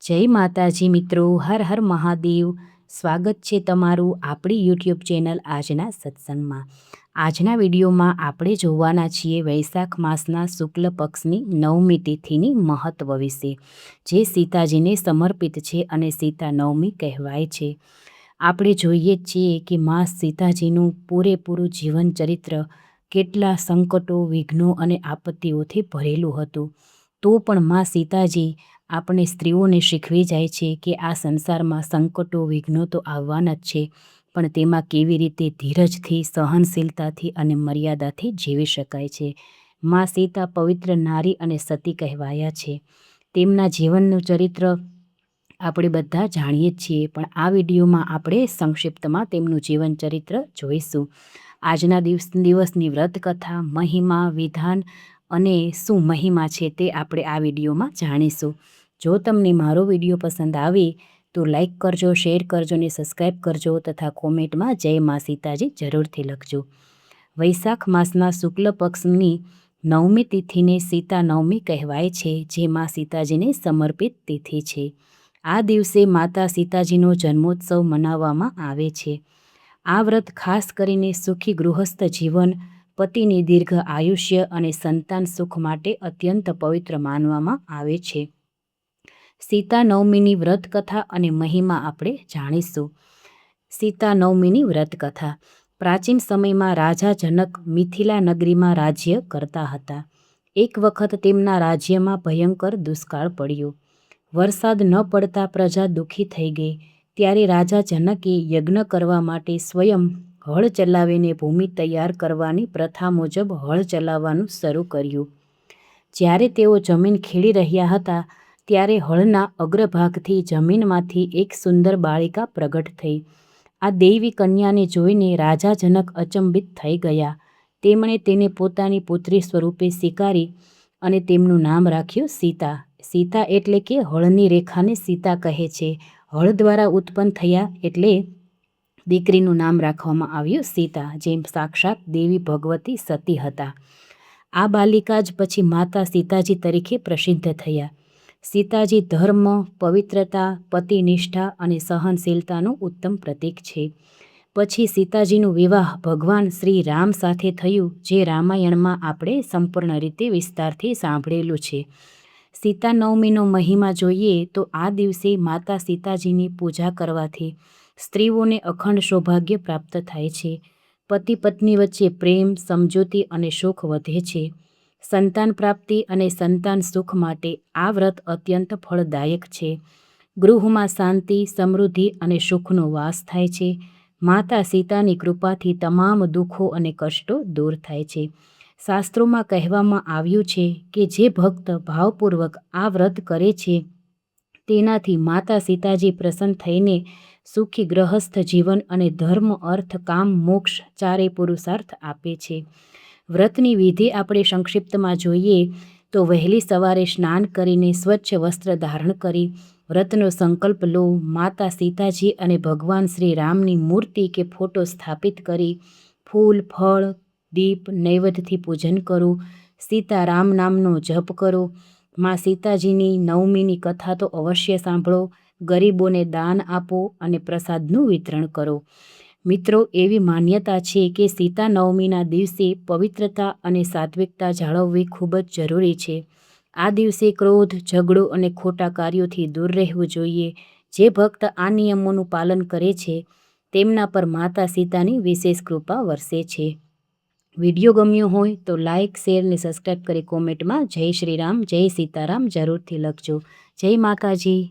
જય માતાજી મિત્રો, હર હર મહાદેવ। સ્વાગત છે તમારું આપણી યુટ્યુબ ચેનલ આજના સત્સંગમાં। આજના વિડીયોમાં આપણે જોવાના છીએ વૈશાખ માસના શુક્લ પક્ષની નવમી તિથિની મહત્વ વિશે, જે સીતાજીને સમર્પિત છે અને સીતા નવમી કહેવાય છે। આપણે જોઈએ છીએ કે મા સીતાજીનું પૂરેપૂરું જીવન ચરિત્ર કેટલા સંકટો, વિઘ્નો અને આપત્તિઓથી ભરેલું હતું। તો પણ મા સીતાજી આપણે સ્ત્રીઓને શીખવી જાય છે કે આ સંસારમાં સંકટો, વિઘ્નો તો આવવાના જ છે, પણ તેમાં કેવી રીતે ધીરજથી, સહનશીલતાથી અને મર્યાદાથી જીવી શકાય છે। મા સીતા પવિત્ર નારી અને સતી કહેવાયા છે। તેમના જીવનનું ચરિત્ર આપણે બધા જાણીએ છીએ, પણ આ વિડીયોમાં આપણે સંક્ષિપ્તમાં તેમનું જીવન ચરિત્ર જોઈશું। આજના દિવસની વ્રત કથા, મહિમા, વિધાન અને શું મહિમા છે તે આપણે આ વિડીયોમાં જાણીશું। જો તમને મારો વિડીયો પસંદ આવે તો લાઈક કરજો, શેર કરજો અને સબસ્ક્રાઈબ કરજો તથા કોમેન્ટમાં જય મા સીતાજી જરૂરથી લખજો। વૈશાખ માસના શુક્લ પક્ષની નવમી તિથિને સીતા નવમી કહેવાય છે, જે મા સીતાજીને સમર્પિત તિથિ છે। આ દિવસે માતા સીતાજીનો જન્મોત્સવ મનાવવામાં આવે છે। આ વ્રત ખાસ કરીને સુખી ગૃહસ્થ જીવન, પતિની દીર્ઘ આયુષ્ય અને સંતાન સુખ માટે અત્યંત પવિત્ર માનવામાં આવે છે। સીતા નવમીની વ્રત કથા અને મહિમા આપણે જાણીશું। સીતા નવમીની વ્રત કથા। પ્રાચીન સમયમાં રાજા જનક મિથિલા નગરીમાં રાજ્ય કરતા હતા। એક વખત તેમના રાજ્યમાં ભયંકર દુષ્કાળ પડ્યો। વરસાદ ન પડતા પ્રજા દુઃખી થઈ ગઈ। ત્યારે રાજા જનકે યજ્ઞ કરવા માટે સ્વયં હળ ચલાવીને ભૂમિ તૈયાર કરવાની પ્રથા મુજબ હળ ચલાવવાનું શરૂ કર્યું। જ્યારે તેઓ જમીન ખેડી રહ્યા હતા, ત્યારે હળના અગ્રભાગથી જમીનમાંથી એક સુંદર બાળિકા પ્રગટ થઈ। આ દૈવી કન્યાને જોઈને રાજા જનક અચંબિત થઈ ગયા। તેમણે તેને પોતાની પુત્રી સ્વરૂપે સ્વીકારી અને તેમનું નામ રાખ્યું સીતા। સીતા એટલે કે હળની રેખાને સીતા કહે છે। હળ દ્વારા ઉત્પન્ન થયા એટલે દીકરીનું નામ રાખવામાં આવ્યું સીતા, જેમ સાક્ષાત દેવી ભગવતી સતી હતા। આ બાલિકા જ પછી માતા સીતાજી તરીકે પ્રસિદ્ધ થયા। સીતાજી ધર્મ, પવિત્રતા, પતિનિષ્ઠા અને સહનશીલતાનું ઉત્તમ પ્રતીક છે। પછી સીતાજીનું વિવાહ ભગવાન શ્રી રામ સાથે થયું, જે રામાયણમાં આપણે સંપૂર્ણ રીતે વિસ્તારથી સાંભળેલું છે। સીતા નવમીનો મહિમા જોઈએ તો આ દિવસે માતા સીતાજીની પૂજા કરવાથી સ્ત્રીઓને અખંડ સૌભાગ્ય પ્રાપ્ત થાય છે। પતિ પત્ની વચ્ચે પ્રેમ, સમજૂતી અને સુખ વધે છે। સંતાન પ્રાપ્તિ અને સંતાન સુખ માટે આ વ્રત અત્યંત ફળદાયક છે। ગૃહમાં શાંતિ, સમૃદ્ધિ અને સુખનો વાસ થાય છે। માતા સીતાની કૃપાથી તમામ દુઃખો અને કષ્ટો દૂર થાય છે। શાસ્ત્રોમાં કહેવામાં આવ્યું છે કે જે ભક્ત ભાવપૂર્વક આ વ્રત કરે છે, તેનાથી માતા સીતાજી પ્રસન્ન થઈને સુખી ગ્રહસ્થ જીવન અને ધર્મ, અર્થ, કામ, મોક્ષ ચારે પુરુષાર્થ આપે છે। વ્રતની વિધિ આપણે સંક્ષિપ્તમાં જોઈએ તો વહેલી સવારે સ્નાન કરીને સ્વચ્છ વસ્ત્ર ધારણ કરી વ્રતનો સંકલ્પ લો। માતા સીતાજી અને ભગવાન શ્રી રામની મૂર્તિ કે ફોટો સ્થાપિત કરી ફૂલ, ફળ, દીપ, નૈવેદ્યથી પૂજન કરો। સીતારામ નામનો જપ કરો। મા સીતાજીની નવમીની કથા તો અવશ્ય સાંભળો। ગરીબોને દાન આપો અને પ્રસાદનું વિતરણ કરો। મિત્રો, એવી માન્યતા છે કે સીતા નવમીના દિવસે પવિત્રતા અને સાત્વિકતા જાળવવી ખૂબ જ જરૂરી છે। આ દિવસે ક્રોધ, ઝઘડો અને ખોટા કાર્યોથી દૂર રહેવું જોઈએ। જે ભક્ત આ નિયમોનું પાલન કરે છે, તેમના પર માતા સીતાની વિશેષ કૃપા વરસે છે। વિડીયો ગમ્યો હોય તો લાઇક, શેર અને સબસ્ક્રાઈબ કરી કોમેન્ટમાં જય શ્રી રામ, જય સીતારામ જરૂરથી લખજો। જય માતાજી।